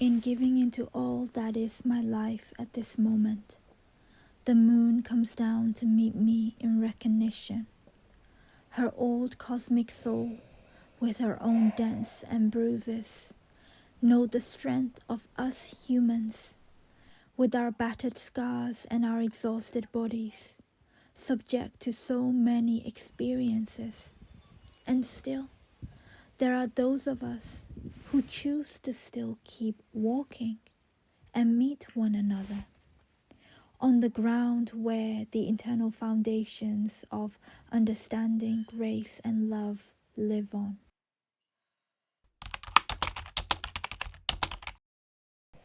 in giving into all that is my life at this moment. The moon comes down to meet me in recognition. Her old cosmic soul, with her own dents and bruises, know the strength of us humans, with our battered scars and our exhausted bodies, subject to so many experiences. And still, there are those of us who choose to still keep walking and meet one another on the ground where the internal foundations of understanding, grace, and love live on.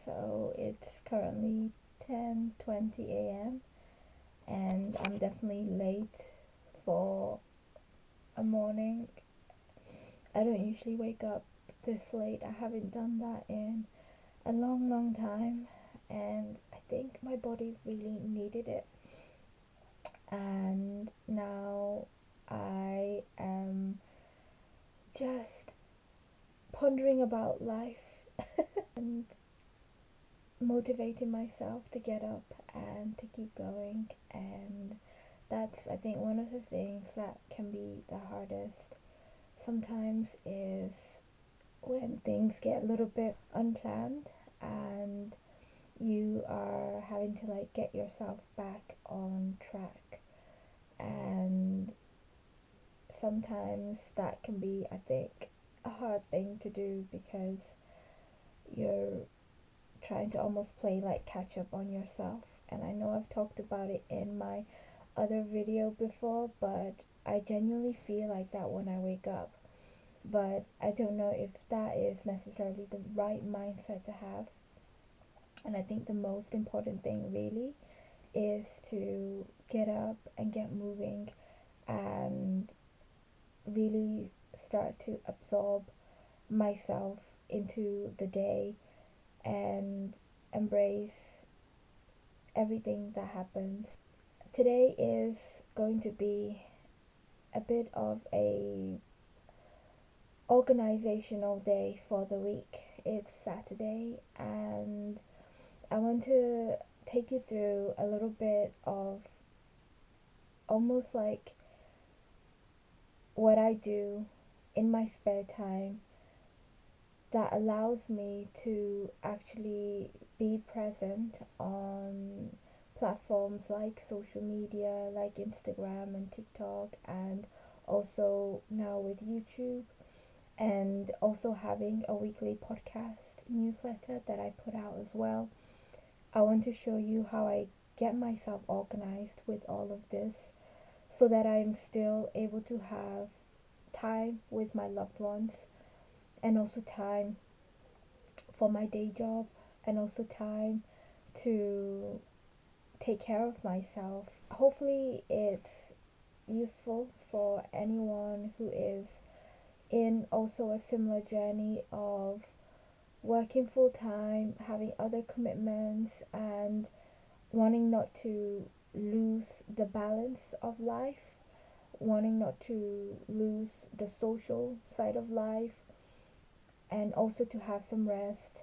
So it's currently 10:20 a.m. and I'm definitely late for a morning. I don't usually wake up this late. I haven't done that in a long time, and I think my body really needed it. And now I am just pondering about life and motivating myself to get up and to keep going. And that's, I think, one of the things that can be the hardest sometimes is when things get a little bit unplanned and you are having to like get yourself back on track. And sometimes that can be, I think, a hard thing to do because you're trying to almost play like catch up on yourself. And I know I've talked about it in my other video before, but I genuinely feel like that when I wake up. But I don't know if that is necessarily the right mindset to have. And I think the most important thing really is to get up and get moving and really start to absorb myself into the day and embrace everything that happens. Today is going to be a bit of a organizational day for the week. It's Saturday and I want to take you through a little bit of almost like what I do in my spare time that allows me to actually be present on platforms like social media, like Instagram and TikTok, and also now with YouTube, and also having a weekly podcast newsletter that I put out as well. I want to show you how I get myself organized with all of this so that I'm still able to have time with my loved ones and also time for my day job and also time to take care of myself. Hopefully, it's useful for anyone who is in also a similar journey of working full time, having other commitments, and wanting not to lose the balance of life, wanting not to lose the social side of life, and also to have some rest,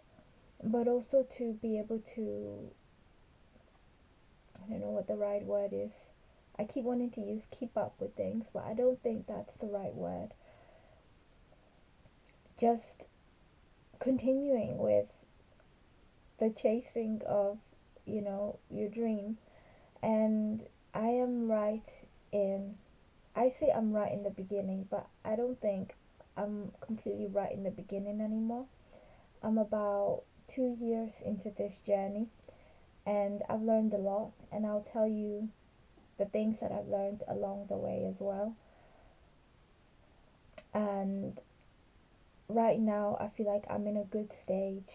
but also to be able to, I don't know what the right word is. I keep wanting to use keep up with things, but I don't think that's the right word. Just continuing with the chasing of, your dream. And I am right in, I say I'm right in the beginning, but I don't think I'm completely right in the beginning anymore. I'm about 2 years into this journey and I've learned a lot, and I'll tell you the things that I've learned along the way as well. And right now, I feel like I'm in a good stage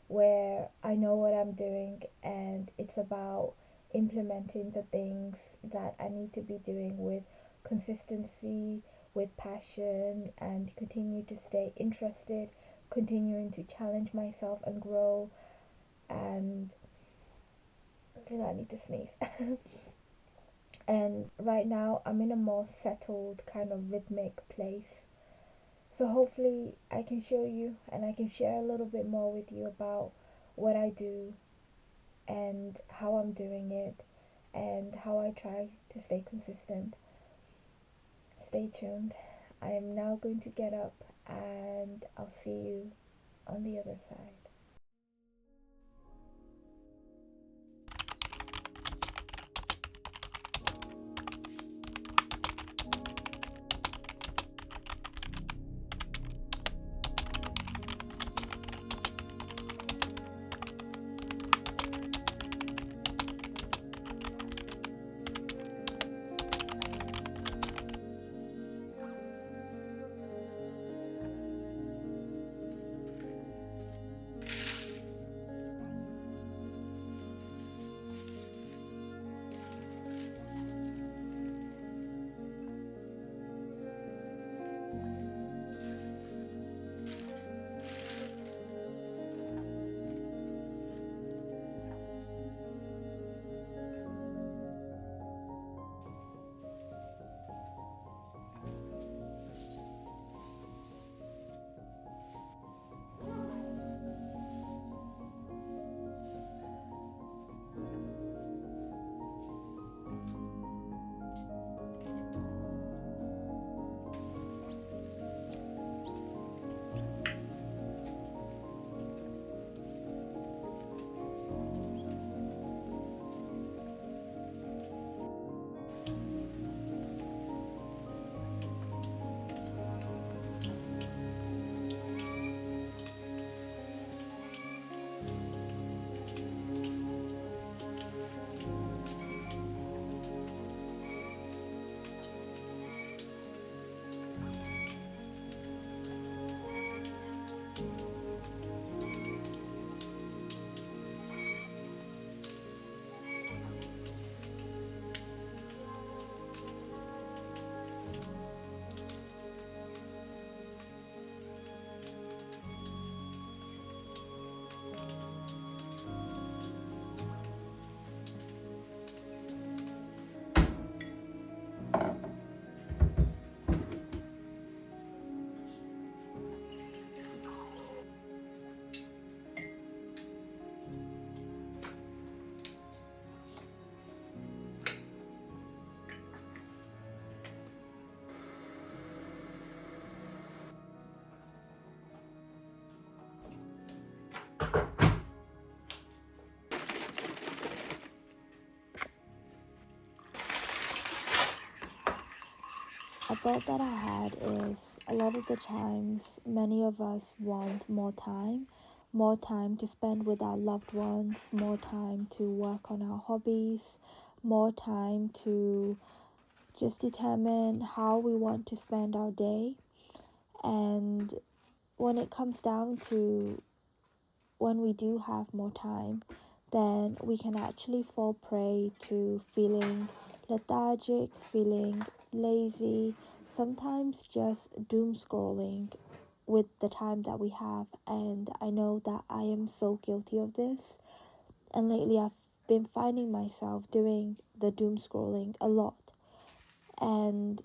where I know what I'm doing, and it's about implementing the things that I need to be doing with consistency, with passion, and continue to stay interested, continuing to challenge myself and grow. And I feel like I need to sneeze. And right now, I'm in a more settled, kind of rhythmic place. So hopefully I can show you and I can share a little bit more with you about what I do and how I'm doing it and how I try to stay consistent. Stay tuned. I am now going to get up and I'll see you on the other side. A thought that I had is a lot of the times many of us want more time to spend with our loved ones, more time to work on our hobbies, more time to just determine how we want to spend our day. And when it comes down to when we do have more time, then we can actually fall prey to feeling lethargic, feeling lazy, sometimes just doom scrolling with the time that we have. And I know that I am so guilty of this. And lately I've been finding myself doing the doom scrolling a lot. And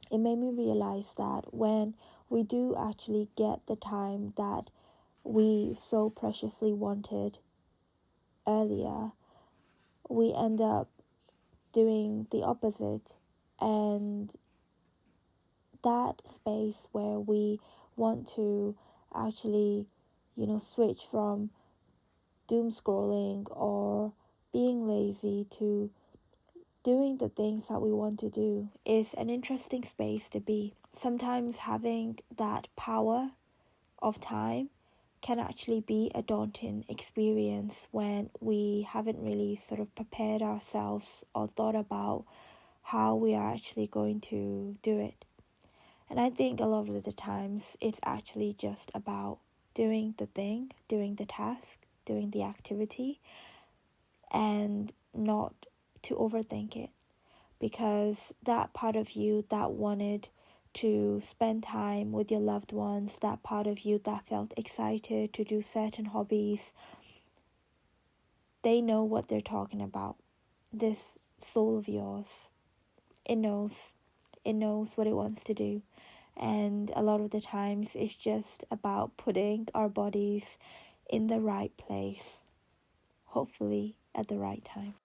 it made me realize that when we do actually get the time that we so preciously wanted earlier, we end up doing the opposite. And that space where we want to actually, switch from doom scrolling or being lazy to doing the things that we want to do is an interesting space to be. Sometimes having that power of time can actually be a daunting experience when we haven't really sort of prepared ourselves or thought about how we are actually going to do it. And I think a lot of the times it's actually just about doing the thing, doing the task, doing the activity, and not to overthink it. Because that part of you that wanted to spend time with your loved ones, that part of you that felt excited to do certain hobbies, they know what they're talking about. This soul of yours, it knows what it wants to do. And a lot of the times it's just about putting our bodies in the right place, hopefully at the right time.